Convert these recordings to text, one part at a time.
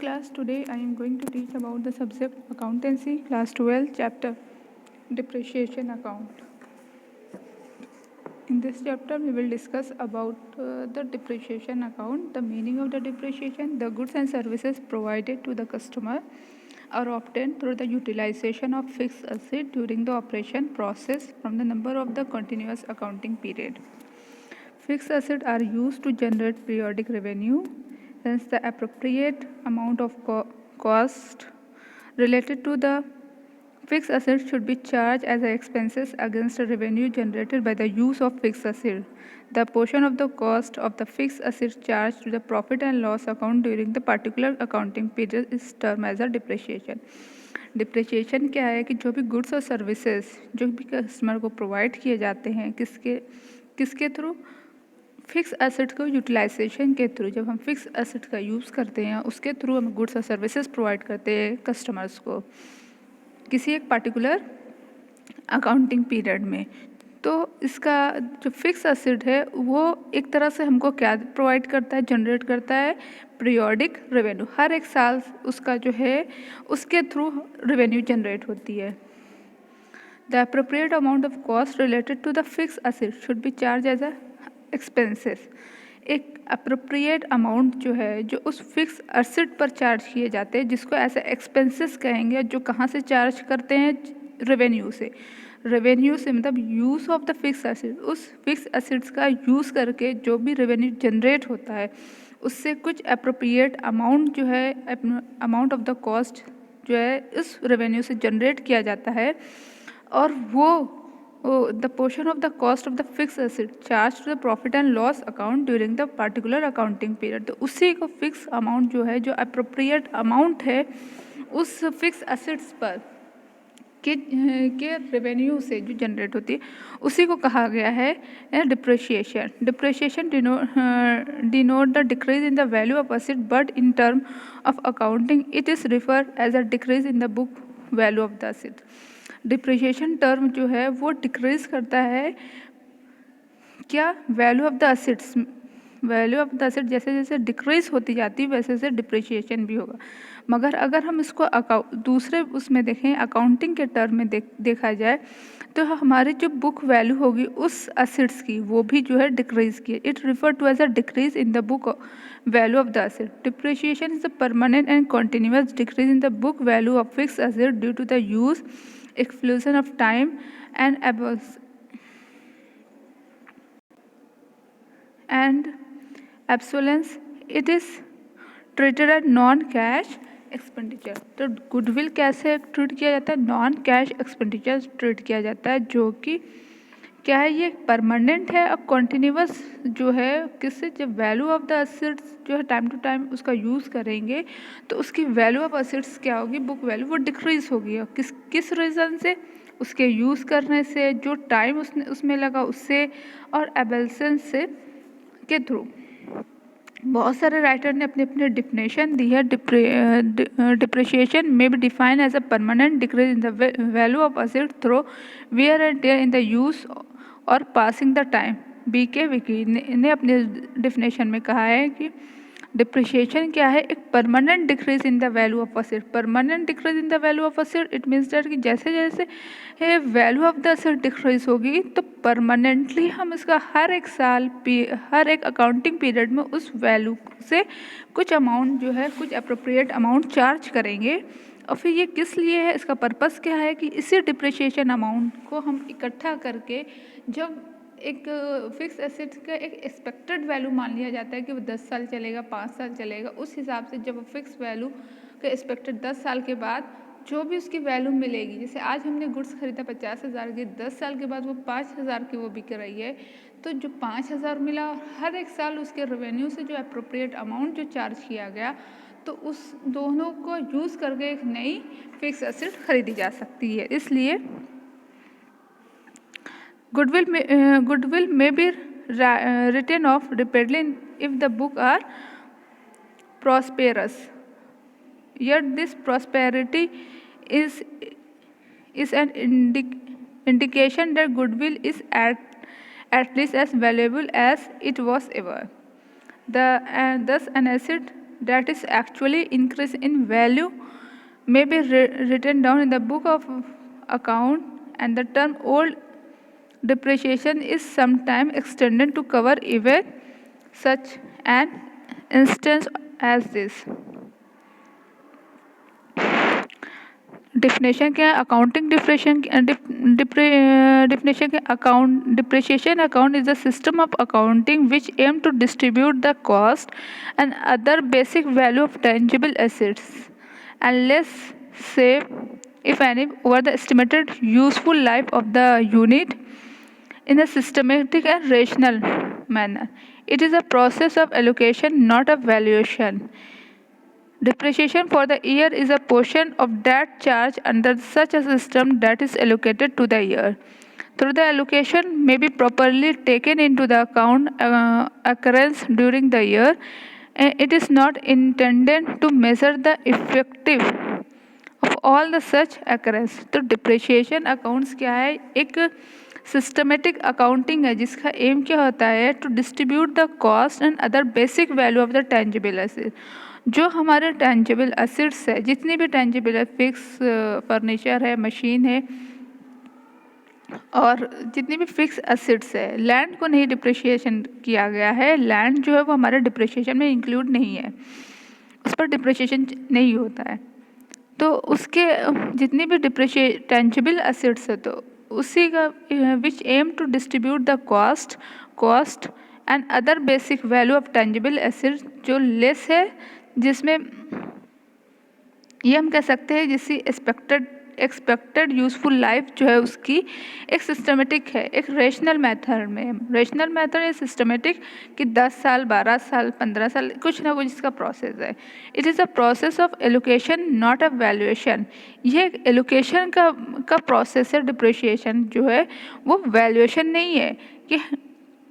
Class, today I am going to teach about the subject accountancy, class 12, chapter depreciation account. In this chapter we will discuss about the depreciation account, the meaning of the depreciation, the goods and services provided to the customer are obtained through the utilization of fixed asset during the operation process from the number of the continuous accounting period. Fixed assets are used to generate periodic revenue. Hence, the appropriate amount of cost related to the fixed asset should be charged as expenses against the revenue generated by the use of fixed asset. The portion of the cost of the fixed asset charged to the profit and loss account during the particular accounting period is termed as a depreciation. Depreciation क्या है कि जो भी goods और services जो भी customer को provide किए जाते हैं किसके थ्रू, फिक्स एसेट को यूटिलाइजेशन के थ्रू, जब हम फिक्स एसेट का यूज़ करते हैं उसके थ्रू हम गुड्स और सर्विसेज प्रोवाइड करते हैं कस्टमर्स को किसी एक पार्टिकुलर अकाउंटिंग पीरियड में। तो इसका जो फिक्स एसेट है वो एक तरह से हमको क्या प्रोवाइड करता है, जनरेट करता है पीरियोडिक रेवेन्यू। हर एक साल उसका जो है उसके थ्रू रेवेन्यू जनरेट होती है। The appropriate amount of cost related to the fix asset should be charge as a expenses. एक अप्रोप्रिएट अमाउंट जो है जो उस फिक्स एसेट पर चार्ज किए जाते हैं जिसको ऐसे एक्सपेंसेस कहेंगे, जो कहाँ से चार्ज करते हैं, रेवेन्यू से। रेवेन्यू से मतलब use of the fix asset, उस फिक्स एसेट्स का यूज़ करके जो भी रेवेन्यू जनरेट होता है उससे कुछ अप्रोप्रिएट अमाउंट जो है, अमाउंट ऑफ द कॉस्ट जो है इस रेवेन्यू से जनरेट किया जाता है और वो the portion of the cost of the fixed asset charged to the profit and loss account during the particular accounting period। तो उसी को फिक्स अमाउंट जो है, जो अप्रोप्रिएट अमाउंट है उस फिक्स एसेट्स पर के रेवेन्यू से जो जनरेट होती है उसी को कहा गया है depreciation. Depreciation denote the decrease in the value of asset but in term of accounting it is refer as a decrease in the book value of the asset. Depreciation term जो है वो डिक्रीज करता है क्या, value of the assets. Value of the asset जैसे जैसे decrease होती जाती है वैसे वैसे डिप्रिशिएशन भी होगा। मगर अगर हम इसको दूसरे उसमें देखें, अकाउंटिंग के टर्म में देखा जाए तो हमारी जो बुक वैल्यू होगी उस एसेट्स की वो भी जो है डिक्रीज की। It refer to as a decrease in the book value of the asset. Depreciation is the permanent and continuous decrease in the book value of fix asset due to the use, exclusion of time and obsolescence. It is treated as non-cash expenditure। तो goodwill कैसे treat किया जाता है, non cash expenditure treat किया जाता है, जो कि क्या है, ये परमानेंट है और कॉन्टीन्यूअस जो है किससे, जब वैल्यू ऑफ द एसेट्स जो है टाइम टू टाइम उसका यूज़ करेंगे तो उसकी वैल्यू ऑफ एसेट्स क्या होगी, बुक वैल्यू, वो डिक्रीज होगी। और किस रीज़न से, उसके यूज़ करने से, जो टाइम उसमें लगा उससे, और एबल्सेंस से के थ्रू। बहुत सारे राइटर ने अपनी अपनी डिफिनेशन दी है। Depreciation may be define as a permanent decrease in the value of asset through wear and tear in the use or passing the time. BK विकी ने अपने डिफिनेशन में कहा है कि डिप्रिशिएशन क्या है, एक permanent decrease in the value of asset. Permanent decrease in the value of asset it means that कि जैसे जैसे value of the asset decrease होगी तो परमानेंटली हम इसका हर एक साल हर एक अकाउंटिंग पीरियड में उस वैल्यू से कुछ अमाउंट जो है, कुछ अप्रोप्रिएट अमाउंट चार्ज करेंगे। और फिर ये किस लिए है, इसका पर्पस क्या है कि इसी डिप्रिशिएशन अमाउंट को हम इकट्ठा करके जब एक फिक्स एसेट का एक एक्सपेक्टेड वैल्यू मान लिया जाता है कि वो 10 साल चलेगा, 5 साल चलेगा, उस हिसाब से जब वो फिक्स वैल्यू का एक्सपेक्टेड 10 साल के बाद जो भी उसकी वैल्यू मिलेगी, जैसे आज हमने गुड्स खरीदा 50,000 की, 10 साल के बाद वो 5,000 की वो बिक रही है, तो जो 5,000 मिला और हर एक साल उसके रेवेन्यू से जो अप्रोप्रिएट अमाउंट जो चार्ज किया गया, तो उस दोनों को यूज़ करके एक नई फिक्स एसेट खरीदी जा सकती है। इसलिए goodwill may be written off repeatedly if the book are prosperous. Yet this prosperity is an indication that goodwill is at least as valuable as it was ever. Thus an asset that is actually increase in value may be written down in the book of account, and the term old depreciation is sometimes extended to cover even such an instance as this. Definition क्या है? Accounting definition क्या? Depreciation account is a system of accounting which aim to distribute the cost and other basic value of tangible assets and less say, if any, over the estimated useful life of the unit in a systematic and rational manner. It is a process of allocation, not a valuation. Depreciation for the year is a portion of that charge under such a system that is allocated to the year. Through the allocation may be properly taken into the account occurrence during the year. It is not intended to measure the effective of all the such occurrence. तो depreciation accounts क्या है? एक systematic accounting है जिसका M क्या होता है? To distribute the cost and other basic value of the tangible asset. जो हमारे टेंजिबल एसेट्स है, जितनी भी टेंजिबल है, फिक्स फर्नीचर है, मशीन है और जितनी भी फिक्स एसेट्स है, लैंड को नहीं डिप्रिशिएशन किया गया है. लैंड जो है वो हमारे डिप्रिशिएशन में इंक्लूड नहीं है, उस पर डिप्रिशिएशन नहीं होता है. तो उसके जितनी भी टेंजिबल एसेट्स है तो उसी का which aim to distribute the cost and other basic value of tangible assets जो लेस है, जिसमें ये हम कह सकते हैं जिसकी एक्सपेक्टेड यूजफुल लाइफ जो है उसकी एक सिस्टमेटिक है, एक रेशनल मेथड में. रेशनल मेथड या सिस्टमेटिक कि 10 साल 12 साल 15 साल कुछ ना कुछ इसका प्रोसेस है. It is a process of allocation, not a valuation. ये एलोकेशन का प्रोसेस है. डिप्रिशिएशन जो है वो वैल्यूएशन नहीं है. कि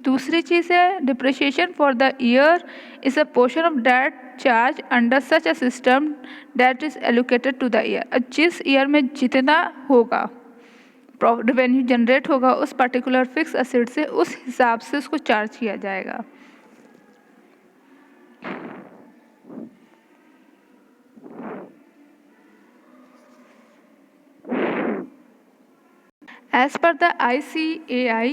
दूसरी चीज़ है depreciation for the year is a portion of that charge under such a system that is allocated to the year. जिस ईयर में जितना होगा रेवेन्यू जनरेट होगा उस पर्टिकुलर फिक्स एसेट से, उस हिसाब से उसको चार्ज किया जाएगा. As per the ICAI,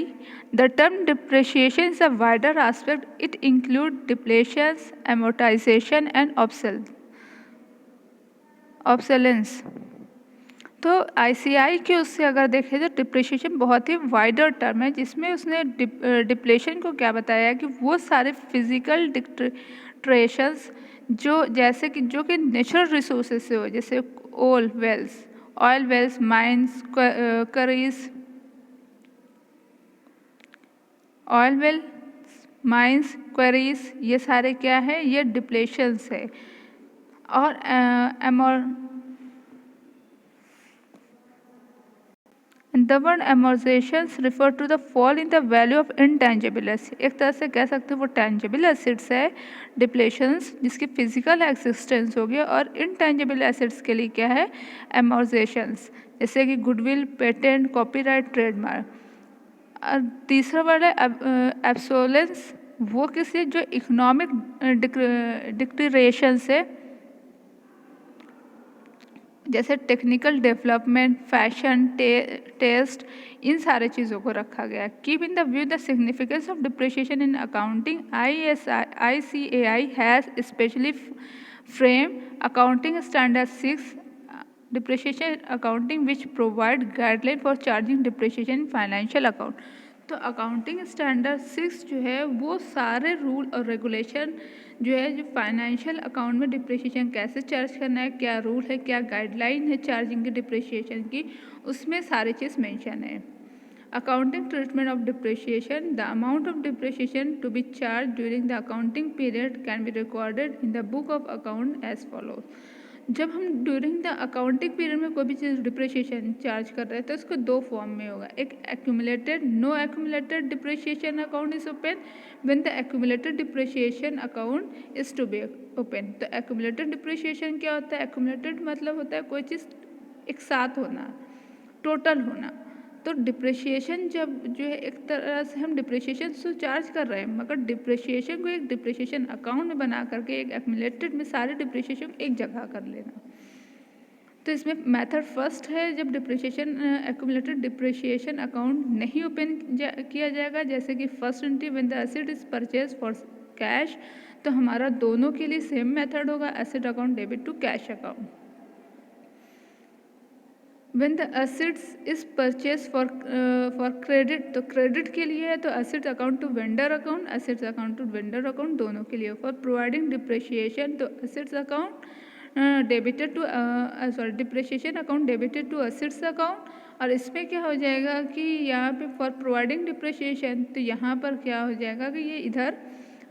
the term depreciation is a wider aspect. It includes depletions, amortization and obsolescence. तो ICAI के उससे अगर देखें तो डिप्रिशिएशन बहुत ही वाइडर टर्म है, जिसमें उसने डिप्लेशन को क्या बताया कि वो सारे फिजिकल डिक्ट्रेशंस जो जैसे कि जो कि नेचुरल रिसोर्सेज से हो, जैसे oil wells, mines, quarries, oil well, mines, quarries, ये सारे क्या है? ये डिप्लेशंस है. और the word amortizations refer to the fall in the value of intangible assets. एक तरह से कह सकते हो वो tangible assets है. डिप्लेशंस जिसकी फिजिकल एक्सिस्टेंस हो गया, और intangible assets के लिए क्या है? amortizations, जैसे कि गुडविल, पेटेंट, कॉपीराइट, ट्रेडमार्क. और तीसरा वर्ड है एब्सोलेंस. वो किसी जो इकोनॉमिक डिक्टेरेशन से, जैसे टेक्निकल डेवलपमेंट, फैशन, टेस्ट, इन सारे चीज़ों को रखा गया. Keep in the view the significance of depreciation in accounting. ICAI has specially frame accounting standard 6 depreciation accounting which provide guideline for charging depreciation in financial account. तो accounting standard 6 जो है वो सारे रूल और रेगुलेशन जो है जो financial account में डिप्रिशिएशन कैसे चार्ज करना है, क्या रूल है, क्या गाइडलाइन है चार्जिंग की डिप्रिशिएशन की, उसमें सारी चीज़ मेंशन है. Accounting treatment of depreciation. The amount of depreciation to be charge during the accounting period can be recorded in the book of account as follows. जब हम ड्यूरिंग द अकाउंटिंग पीरियड में कोई भी चीज़ डिप्रिशिएशन चार्ज कर रहे हैं तो इसको दो फॉर्म में होगा. एक accumulated, no accumulated depreciation account is open when the accumulated depreciation account is to be open. तो एक्यूमुलेटेड डिप्रिशिएशन क्या होता है? एक्यूमुलेटेड मतलब होता है कोई चीज़ एक साथ होना, टोटल होना. तो डिप्रिशिएशन जब जो है एक तरह से हम डिप्रिशिएशन से चार्ज कर रहे हैं, मगर डिप्रिशिएशन को एक डिप्रिशिएशन अकाउंट में बना करके एक एक्यूमुलेटेड में सारे डिप्रिशिएशन एक जगह कर लेना। तो इसमें मेथड फर्स्ट है, जब डिप्रिशिएशन एक्यूमुलेटेड डिप्रिशिएशन अकाउंट नहीं ओपन किया जाएगा, जैसे कि first entry when the asset is purchase for cash, तो हमारा दोनों के लिए सेम मेथड होगा, asset account debit to cash account. When the assets is purchase for credit, तो क्रेडिट के लिए है तो asset account to vendor account, assets account to vendor account दोनों के लिए। फॉर प्रोवाइडिंग डिप्रिशिएशन तो assets account debited to depreciation account debited to assets account. और इसमें क्या हो जाएगा कि यहाँ पे फॉर प्रोवाइडिंग डिप्रिशिएशन, तो यहाँ पर क्या हो जाएगा कि ये इधर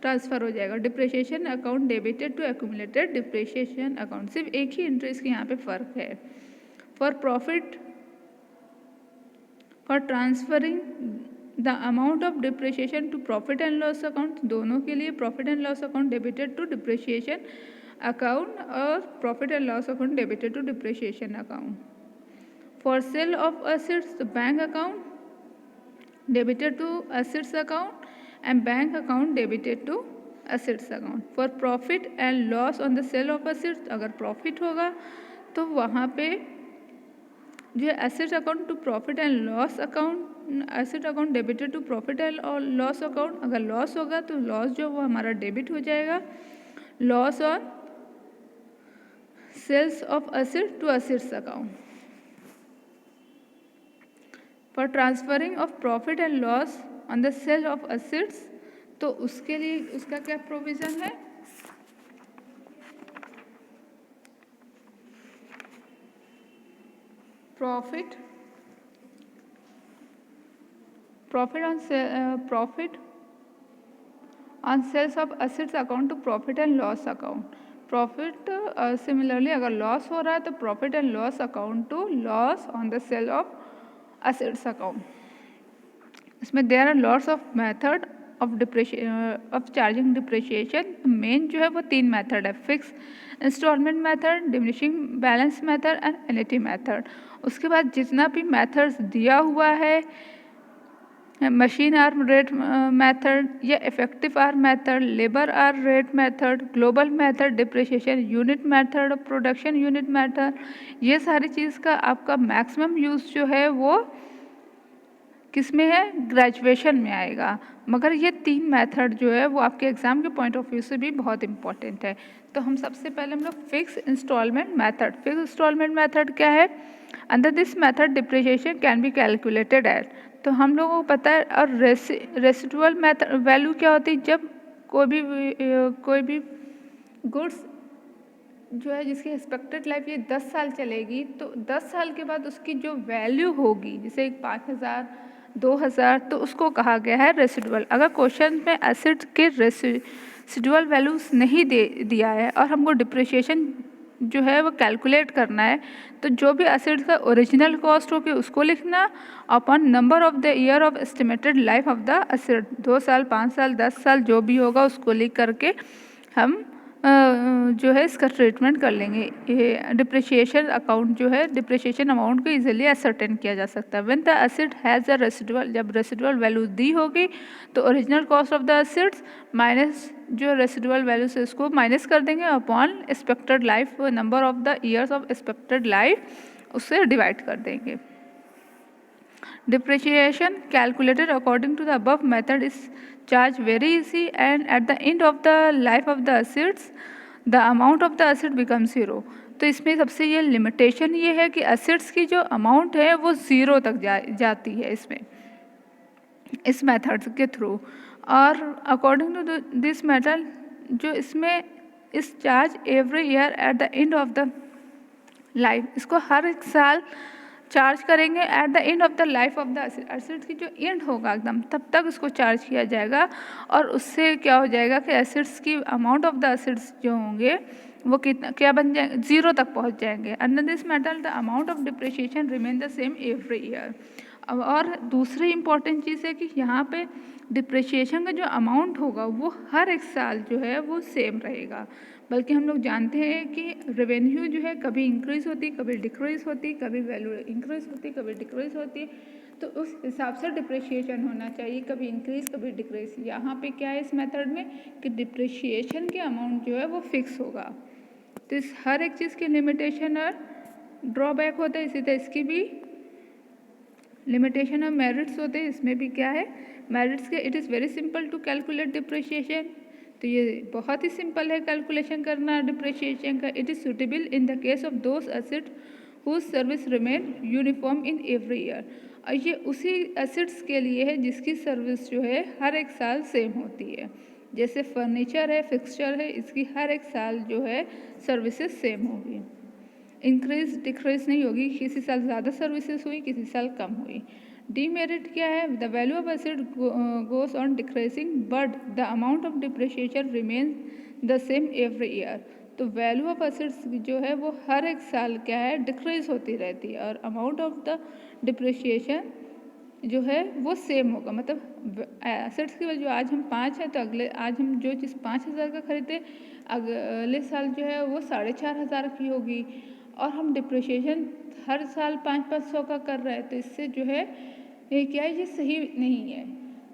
ट्रांसफ़र हो जाएगा, depreciation account debited to accumulated depreciation account. सिर्फ एक ही इंटरेस्ट के यहाँ पे फ़र्क है। For profit, for transferring the amount of depreciation to profit and loss account, दोनों के लिए profit and loss account debited to depreciation account और profit and loss account debited to depreciation account. For sale of assets तो bank account debited to assets account and bank account debited to assets account. For profit and loss on the sale of assets, अगर profit होगा तो वहाँ पे जो asset account to profit and loss account, asset account debited to profit and loss account. अगर loss होगा तो loss जो वो हमारा डेबिट हो जाएगा, loss on sales of asset to assets account. For transferring of profit and loss on the sale of assets, तो उसके लिए उसका क्या प्रोविज़न है, profit on sales of assets account to profit and loss account. Profit similarly अगर loss हो रहा है तो profit and loss account to loss on the sale of assets account. इसमें there are lots of method of charging depreciation. Main जो है वो 3 method है, fix instalment method, diminishing balance method and annuity method. उसके बाद जितना भी methods दिया हुआ है, मशीन आर्म रेट मेथड या effective arm method, labour arm rate method, global method, depreciation unit method, production unit method, ये सारी चीज़ का आपका मैक्सिमम यूज़ जो है वो किस में है, ग्रेजुएशन में आएगा। मगर ये 3 मेथड जो है वो आपके एग्ज़ाम के पॉइंट ऑफ व्यू से भी बहुत इंपॉर्टेंट है। तो हम सबसे पहले हम लोग fix instalment method, fix instalment method क्या है, under this method depreciation can be calculated at, तो हम लोगों को पता है। और रेसिडुअल मेथड वैल्यू क्या होती है, जब कोई भी गुड्स जो है जिसकी एक्सपेक्टेड लाइफ ये 10 साल चलेगी, तो 10 साल के बाद उसकी जो वैल्यू होगी, जैसे 5,000 2,000, तो उसको कहा गया है रेसिडुअल। अगर क्वेश्चन में एसेट के रेसिडुअल वैल्यूज नहीं दिया है और हमको डिप्रिशिएशन जो है वो कैलकुलेट करना है, तो जो भी एसेट का ओरिजिनल कॉस्ट होगी उसको लिखना upon number of the year of estimated life of the asset, 2 साल 5 साल 10 साल जो भी होगा उसको लिख करके हम जो है इसका ट्रीटमेंट कर लेंगे। ये डिप्रिशिएशन अकाउंट जो है, डिप्रिशिएशन अमाउंट को इजीली असर्टेन किया जा सकता है। When the asset has a residual, जब रेसिडुअल वैल्यू दी होगी तो original cost of the assets minus जो रेसिडुअल वैल्यू से उसको माइनस कर देंगे upon expected life, number of the years of expected life उससे डिवाइड कर देंगे। Depreciation calculated according to the above method is charged very easy, and at the end of the life of the assets, the amount of the asset becomes 0. तो इसमें सबसे ये limitation ये है कि एसेट्स की जो अमाउंट है वो 0 तक जाती है इसमें, इस मेथड के थ्रू। और अकॉर्डिंग टू दिस मेथड जो इसमें इस charge every year at the end of the life, इसको हर एक साल चार्ज करेंगे at the end of the life of the asset की जो एंड होगा एकदम तब तक उसको चार्ज किया जाएगा। और उससे क्या हो जाएगा कि एसेट्स की अमाउंट ऑफ द एसेट्स जो होंगे वो कितना क्या बन जाएंगे, 0 तक पहुंच जाएंगे। Under this method the amount of depreciation remain the same every year. और दूसरी इंपॉर्टेंट चीज़ है कि यहाँ पे डिप्रिशिएशन का जो अमाउंट होगा वो हर एक साल जो है वो सेम रहेगा। बल्कि हम लोग जानते हैं कि रेवेन्यू जो है कभी इंक्रीज़ होती, कभी डिक्रीज़ होती, कभी वैल्यू इंक्रीज़ होती, कभी डिक्रीज़ होती। तो उस हिसाब से डिप्रिशिएशन होना चाहिए, कभी इंक्रीज़ कभी डिक्रीज़। यहाँ पे क्या है इस मेथड में कि डिप्रिशिएशन के अमाउंट जो है वो फिक्स होगा। तो इस हर एक चीज़ की लिमिटेशन और ड्रॉबैक होता है, इसी तरह इसकी भी लिमिटेशन और मेरिट्स होते हैं। इसमें भी क्या है मेरिट्स के, it is very simple to calculate depreciation. तो ये बहुत ही सिंपल है कैलकुलेशन करना डिप्रिशिएशन का। It is suitable in the case of those asset whose service remain uniform in every year. और ये उसी एसेट्स के लिए है जिसकी सर्विस जो है हर एक साल सेम होती है। जैसे फर्नीचर है, फिक्सचर है, इसकी हर एक साल जो है सर्विसेज सेम होगी, इंक्रीज डिक्रीज नहीं होगी। किसी साल ज़्यादा सर्विसेज हुई, किसी साल कम हुई। डीमेरिट क्या है, the value of asset goes on decreasing but the amount of depreciation remains the same every year. तो वैल्यू ऑफ एसेट्स जो है वो हर एक साल क्या है डिक्रीज होती रहती है, और अमाउंट ऑफ द डिप्रिशिएशन जो है वो सेम होगा। मतलब एसेट्स की वैल्यू आज हम 5 है, तो अगले आज हम जो चीज़ 5,000 का खरीदे अगले साल जो है वो 4,500 की होगी। और हम डिप्रिशिएशन हर साल 500-500 का कर रहे हैं, तो इससे जो है ये क्या है, ये सही नहीं है।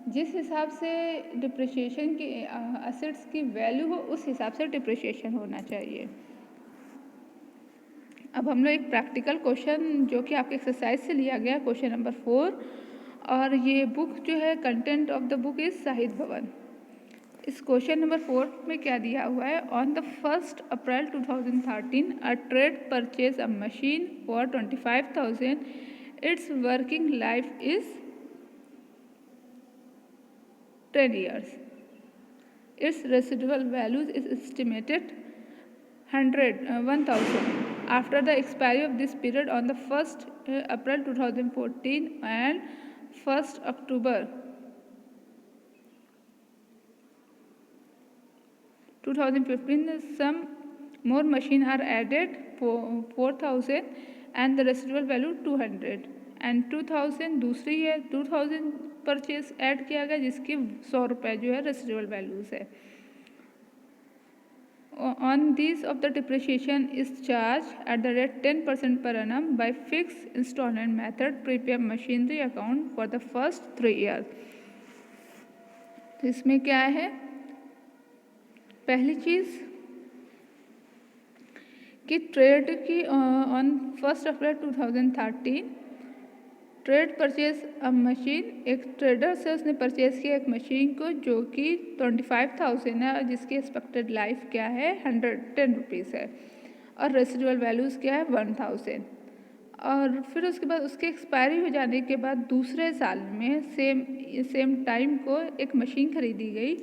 जिस हिसाब से डिप्रिशिएशन की एसेट्स की वैल्यू हो उस हिसाब से डिप्रिशिएशन होना चाहिए। अब हम लोग एक प्रैक्टिकल क्वेश्चन जो कि आपके एक्सरसाइज से लिया गया, क्वेश्चन नंबर 4, और ये बुक जो है content of the book is साहित्य भवन। इस क्वेश्चन नंबर 4 में क्या दिया हुआ है, on the 1 April 2013 a trade purchase a machine for 25,000, it's working life is 10 years. Its residual value is estimated 1,000 after the expiry of this period on the 1st April 2014 and 1st October 2015. Some more machines are added for 4,000 and the residual value 200 and 2,000 दूसरी है 2,000 purchase add किया गया जिसकी 100 रुपये जो है residual values है। On these of the depreciation is charged at the rate 10% per annum by fixed installment method. Prepare machinery account for the first 3 years. तो इसमें क्या है, पहली चीज़ कि ट्रेड की on 1 April 2013 trade purchase a machine, एक trader से उसने परचेज किया एक मशीन को जो कि 25,000 है और जिसकी एक्सपेक्टेड लाइफ क्या है 110 रुपीज़ है, और रेसिडुअल वैल्यूज़ क्या है 1,000। और फिर उसके बाद उसके एक्सपायरी हो जाने के बाद दूसरे साल में सेम टाइम को एक मशीन खरीदी गई,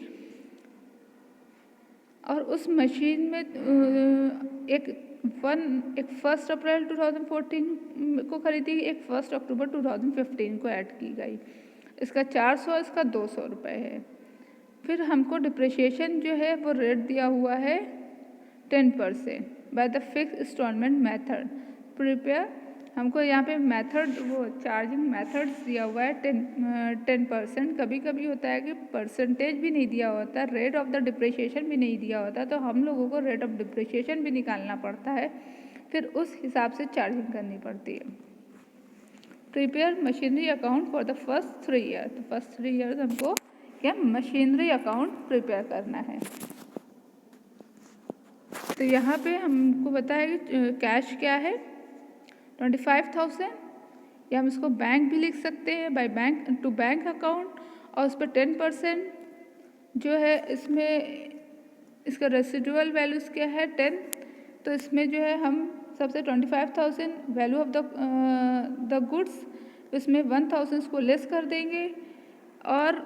और उस मशीन में एक 1 अप्रैल 2014 को खरीदी, एक 1 अक्टूबर 2015 को ऐड की गई। इसका 400, इसका 200 रुपये है। फिर हमको डिप्रिशिएशन जो है वो रेट दिया हुआ है 10% by the fix instalment method. Prepare हमको यहाँ पे मेथड वो चार्जिंग मेथड्स दिया हुआ है 10%। कभी कभी होता है कि परसेंटेज भी नहीं दिया होता, रेट ऑफ द डिप्रिशिएशन भी नहीं दिया होता, तो हम लोगों को रेट ऑफ डिप्रिशिएशन भी निकालना पड़ता है, फिर उस हिसाब से चार्जिंग करनी पड़ती है। Prepare machinery account for the first 3 year. तो फर्स्ट 3 ईयर्स हमको क्या मशीनरी अकाउंट प्रिपेयर करना है। तो यहाँ पे हमको बताया कि कैश क्या है 25,000, या हम इसको बैंक भी लिख सकते हैं by bank to bank account, और उस पर 10% जो है इसमें इसका रेसिडुअल वैल्यूज़ क्या है 10। तो इसमें जो है हम सबसे 25,000 वैल्यू ऑफ द गुड्स, इसमें 1,000 इसको लेस कर देंगे, और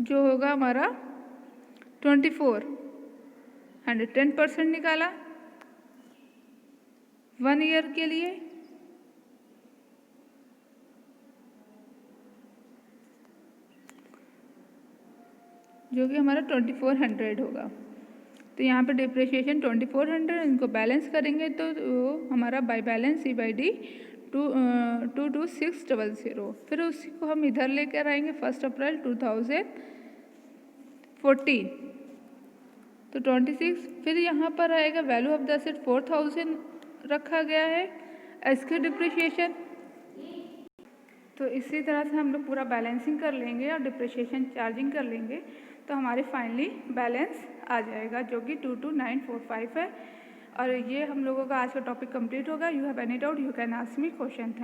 जो होगा हमारा 24 10% निकाला 1 ईयर के लिए, जो कि हमारा 2400 होगा। तो यहाँ पे डिप्रिशिएशन 2400, इनको बैलेंस करेंगे तो हमारा बाय बैलेंस C/D 22600। फिर उसी को हम इधर लेकर आएंगे 1 अप्रैल 2014 तो 26। फिर यहाँ पर आएगा वैल्यू ऑफ द एसेट 4000 रखा गया है इसके डिप्रिशिएशन। तो इसी तरह से हम लोग पूरा बैलेंसिंग कर लेंगे और डिप्रिशिएशन चार्जिंग कर लेंगे तो हमारे फाइनली बैलेंस आ जाएगा जो कि 22945 है। और ये हम लोगों का आज का टॉपिक कंप्लीट होगा। You have any doubt you can ask me question. Thank